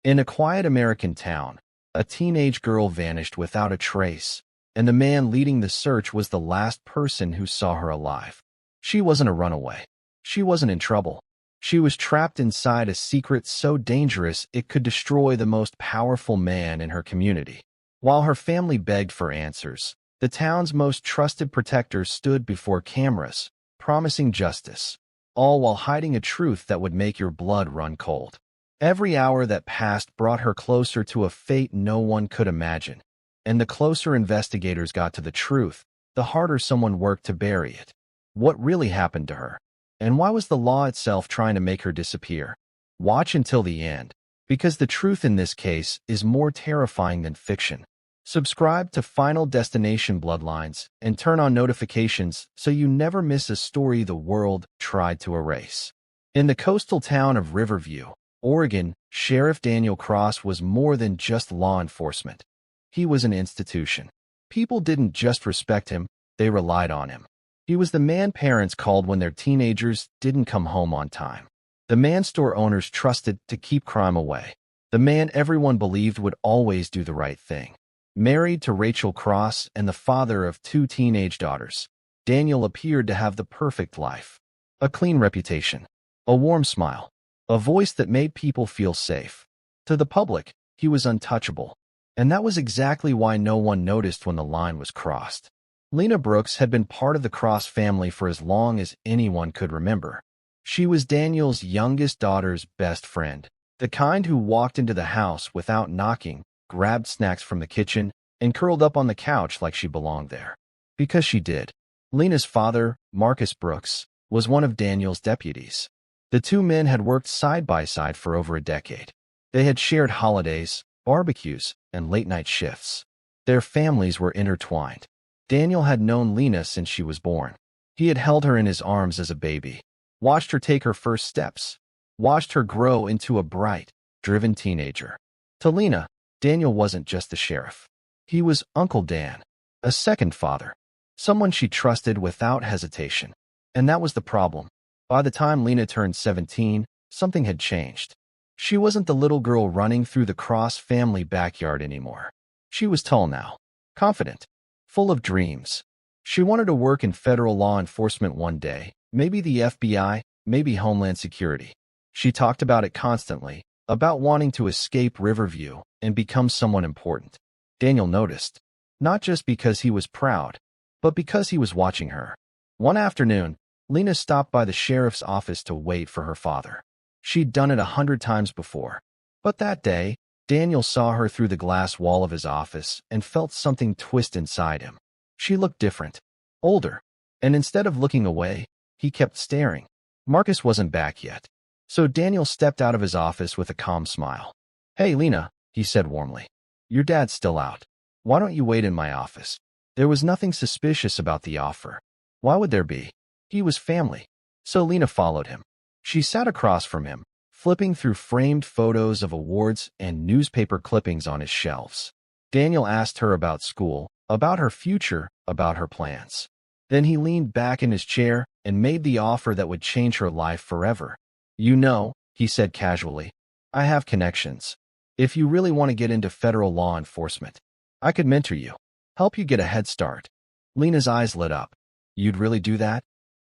In a quiet American town, a teenage girl vanished without a trace, and the man leading the search was the last person who saw her alive. She wasn't a runaway. She wasn't in trouble. She was trapped inside a secret so dangerous it could destroy the most powerful man in her community. While her family begged for answers, the town's most trusted protector stood before cameras, promising justice, all while hiding a truth that would make your blood run cold. Every hour that passed brought her closer to a fate no one could imagine, and the closer investigators got to the truth, the harder someone worked to bury it. What really happened to her? And why was the law itself trying to make her disappear? Watch until the end, because the truth in this case is more terrifying than fiction. Subscribe to Final Destination Bloodlines and turn on notifications so you never miss a story the world tried to erase. In the coastal town of Riverview, Oregon, Sheriff Daniel Cross was more than just law enforcement. He was an institution. People didn't just respect him, they relied on him. He was the man parents called when their teenagers didn't come home on time. The man store owners trusted to keep crime away. The man everyone believed would always do the right thing. Married to Rachel Cross and the father of 2 teenage daughters, Daniel appeared to have the perfect life. A clean reputation, a warm smile, a voice that made people feel safe. To the public, he was untouchable. And that was exactly why no one noticed when the line was crossed. Lena Brooks had been part of the Cross family for as long as anyone could remember. She was Daniel's youngest daughter's best friend, the kind who walked into the house without knocking, grabbed snacks from the kitchen, and curled up on the couch like she belonged there. Because she did. Lena's father, Marcus Brooks, was one of Daniel's deputies. The 2 men had worked side by side for over a decade. They had shared holidays, barbecues, and late-night shifts. Their families were intertwined. Daniel had known Lena since she was born. He had held her in his arms as a baby, watched her take her first steps, watched her grow into a bright, driven teenager. To Lena, Daniel wasn't just the sheriff. He was Uncle Dan, a second father, someone she trusted without hesitation. And that was the problem. By the time Lena turned 17, something had changed. She wasn't the little girl running through the Cross family backyard anymore. She was tall now, confident, full of dreams. She wanted to work in federal law enforcement one day, maybe the FBI, maybe Homeland Security. She talked about it constantly, about wanting to escape Riverview and become someone important. Daniel noticed, not just because he was proud, but because he was watching her. One afternoon, Lena stopped by the sheriff's office to wait for her father. She'd done it 100 times before. But that day, Daniel saw her through the glass wall of his office and felt something twist inside him. She looked different, older, and instead of looking away, he kept staring. Marcus wasn't back yet, so Daniel stepped out of his office with a calm smile. "Hey, Lena," he said warmly. "Your dad's still out. Why don't you wait in my office?" There was nothing suspicious about the offer. Why would there be? He was family. So Lena followed him. She sat across from him, flipping through framed photos of awards and newspaper clippings on his shelves. Daniel asked her about school, about her future, about her plans. Then he leaned back in his chair and made the offer that would change her life forever. "You know," he said casually, "I have connections. If you really want to get into federal law enforcement, I could mentor you, help you get a head start." Lena's eyes lit up. "You'd really do that?"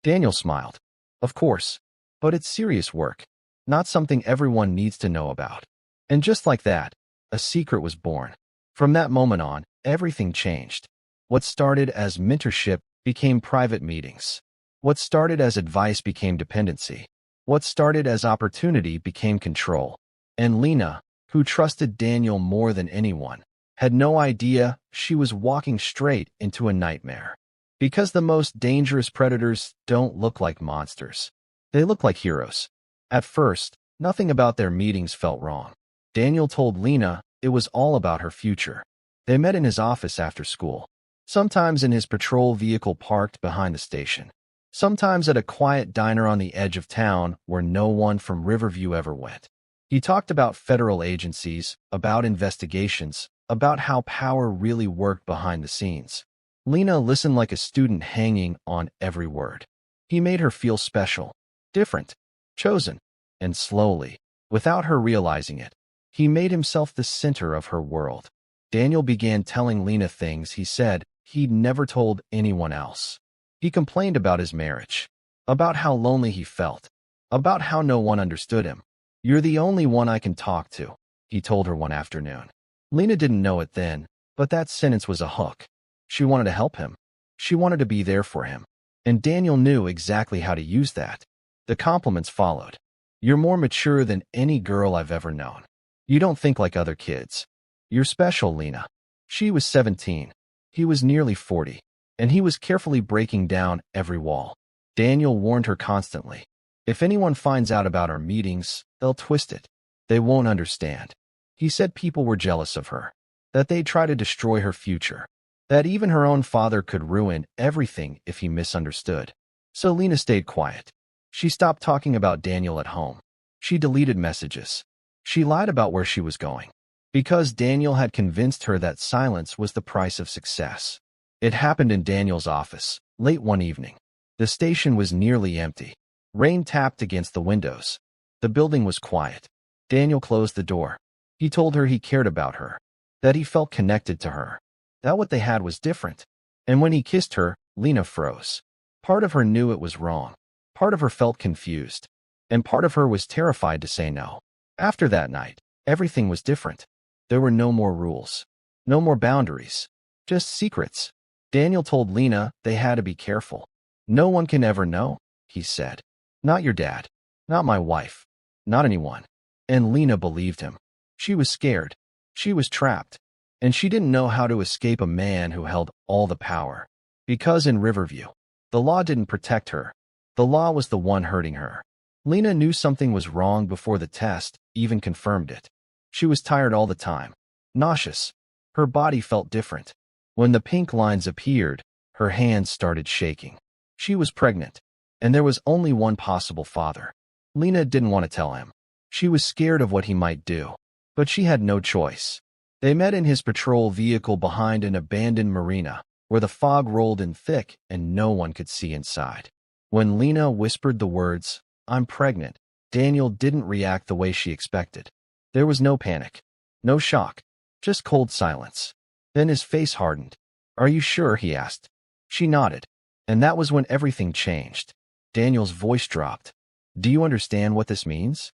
Daniel smiled. "Of course. But it's serious work, not something everyone needs to know about." And just like that, a secret was born. From that moment on, everything changed. What started as mentorship became private meetings. What started as advice became dependency. What started as opportunity became control. And Lena, who trusted Daniel more than anyone, had no idea she was walking straight into a nightmare. Because the most dangerous predators don't look like monsters. They look like heroes. At first, nothing about their meetings felt wrong. Daniel told Lena it was all about her future. They met in his office after school, sometimes in his patrol vehicle parked behind the station, sometimes at a quiet diner on the edge of town where no one from Riverview ever went. He talked about federal agencies, about investigations, about how power really worked behind the scenes. Lena listened like a student hanging on every word. He made her feel special, different, chosen, and slowly, without her realizing it, He made himself the center of her world. Daniel began telling Lena things he said he'd never told anyone else. He complained about his marriage, about how lonely he felt, about how no one understood him. "You're the only one I can talk to," he told her one afternoon. Lena didn't know it then, but that sentence was a hook. She wanted to help him. She wanted to be there for him. And Daniel knew exactly how to use that. The compliments followed. "You're more mature than any girl I've ever known. You don't think like other kids. You're special, Lena." She was 17. He was nearly 40. And he was carefully breaking down every wall. Daniel warned her constantly. "If anyone finds out about our meetings, they'll twist it. They won't understand." He said people were jealous of her, that they'd try to destroy her future, that even her own father could ruin everything if he misunderstood. So Lena stayed quiet. She stopped talking about Daniel at home. She deleted messages. She lied about where she was going, because Daniel had convinced her that silence was the price of success. It happened in Daniel's office, late one evening. The station was nearly empty. Rain tapped against the windows. The building was quiet. Daniel closed the door. He told her he cared about her, that he felt connected to her, that what they had was different. And when he kissed her, Lena froze. Part of her knew it was wrong. Part of her felt confused. And part of her was terrified to say no. After that night, everything was different. There were no more rules. No more boundaries. Just secrets. Daniel told Lena they had to be careful. "No one can ever know," he said. "Not your dad. Not my wife. Not anyone." And Lena believed him. She was scared. She was trapped. And she didn't know how to escape a man who held all the power. Because in Riverview, the law didn't protect her. The law was the one hurting her. Lena knew something was wrong before the test even confirmed it. She was tired all the time. Nauseous. Her body felt different. When the pink lines appeared, her hands started shaking. She was pregnant. And there was only one possible father. Lena didn't want to tell him. She was scared of what he might do. But she had no choice. They met in his patrol vehicle behind an abandoned marina, where the fog rolled in thick and no one could see inside. When Lena whispered the words, "I'm pregnant," Daniel didn't react the way she expected. There was no panic, no shock, just cold silence. Then his face hardened. "Are you sure?" he asked. She nodded. And that was when everything changed. Daniel's voice dropped. "Do you understand what this means?"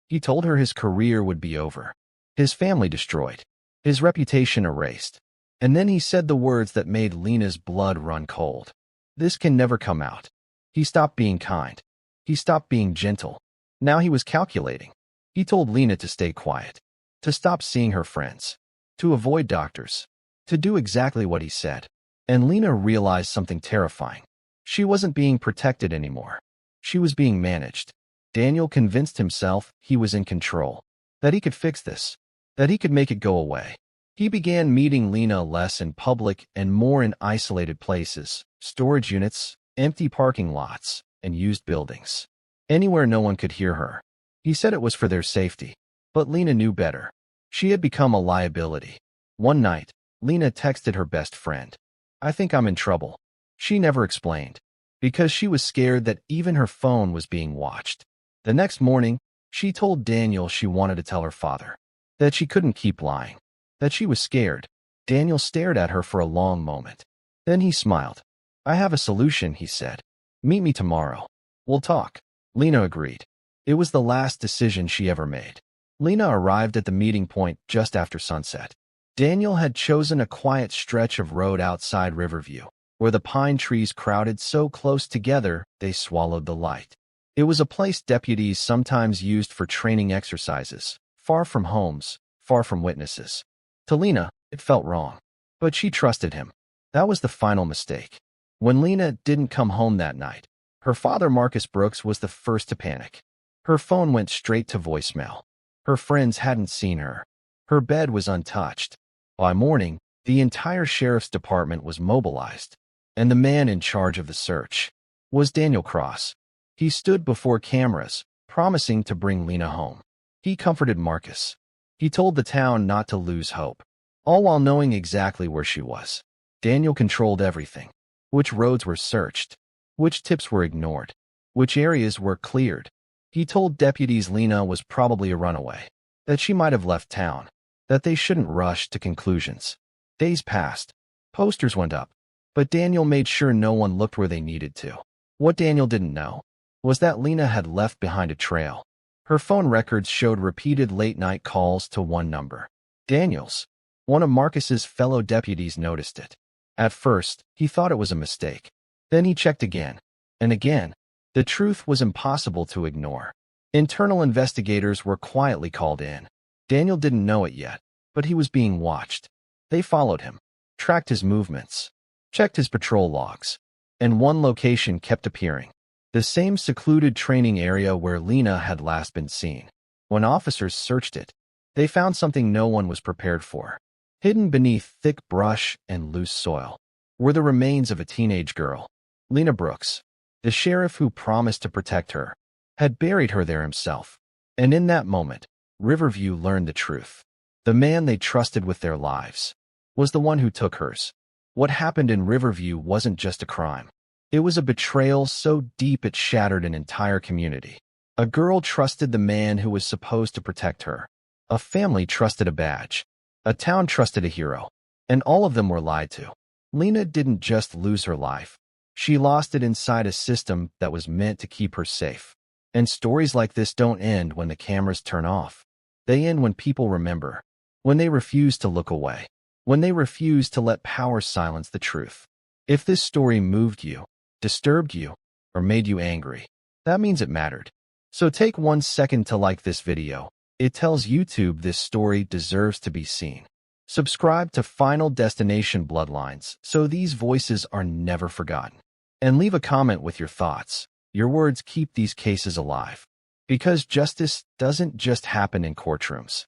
He told her his career would be over, his family destroyed, his reputation erased. And then he said the words that made Lena's blood run cold. "This can never come out." He stopped being kind. He stopped being gentle. Now he was calculating. He told Lena to stay quiet, to stop seeing her friends, to avoid doctors, to do exactly what he said. And Lena realized something terrifying. She wasn't being protected anymore. She was being managed. Daniel convinced himself he was in control, that he could fix this, that he could make it go away. He began meeting Lena less in public and more in isolated places, storage units, empty parking lots, and used buildings. Anywhere no one could hear her. He said it was for their safety. But Lena knew better. She had become a liability. One night, Lena texted her best friend. "I think I'm in trouble." She never explained, because she was scared that even her phone was being watched. The next morning, she told Daniel she wanted to tell her father, that she couldn't keep lying, that she was scared. Daniel stared at her for a long moment. Then he smiled. "I have a solution," he said. "Meet me tomorrow. We'll talk." Lena agreed. It was the last decision she ever made. Lena arrived at the meeting point just after sunset. Daniel had chosen a quiet stretch of road outside Riverview, where the pine trees crowded so close together they swallowed the light. It was a place deputies sometimes used for training exercises, far from homes, far from witnesses. To Lena, it felt wrong. But she trusted him. That was the final mistake. When Lena didn't come home that night, her father Marcus Brooks was the first to panic. Her phone went straight to voicemail. Her friends hadn't seen her. Her bed was untouched. By morning, the entire sheriff's department was mobilized, and the man in charge of the search was Daniel Cross. He stood before cameras, promising to bring Lena home. He comforted Marcus. He told the town not to lose hope, all while knowing exactly where she was. Daniel controlled everything. Which roads were searched, which tips were ignored, which areas were cleared. He told deputies Lena was probably a runaway, that she might have left town, that they shouldn't rush to conclusions. Days passed. Posters went up, but Daniel made sure no one looked where they needed to. What Daniel didn't know was that Lena had left behind a trail. Her phone records showed repeated late-night calls to one number. Daniel's. One of Marcus's fellow deputies noticed it. At first, he thought it was a mistake. Then he checked again. And again. The truth was impossible to ignore. Internal investigators were quietly called in. Daniel didn't know it yet, but he was being watched. They followed him, tracked his movements, checked his patrol logs, and one location kept appearing. The same secluded training area where Lena had last been seen. When officers searched it, they found something no one was prepared for. Hidden beneath thick brush and loose soil were the remains of a teenage girl. Lena Brooks, the sheriff who promised to protect her, had buried her there himself. And in that moment, Riverview learned the truth. The man they trusted with their lives was the one who took hers. What happened in Riverview wasn't just a crime. It was a betrayal so deep it shattered an entire community. A girl trusted the man who was supposed to protect her. A family trusted a badge. A town trusted a hero. And all of them were lied to. Lena didn't just lose her life. She lost it inside a system that was meant to keep her safe. And stories like this don't end when the cameras turn off. They end when people remember. When they refuse to look away. When they refuse to let power silence the truth. If this story moved you, disturbed you, or made you angry, that means it mattered. So take 1 second to like this video. It tells YouTube this story deserves to be seen. Subscribe to Final Destination Bloodlines so these voices are never forgotten. And leave a comment with your thoughts. Your words keep these cases alive. Because justice doesn't just happen in courtrooms.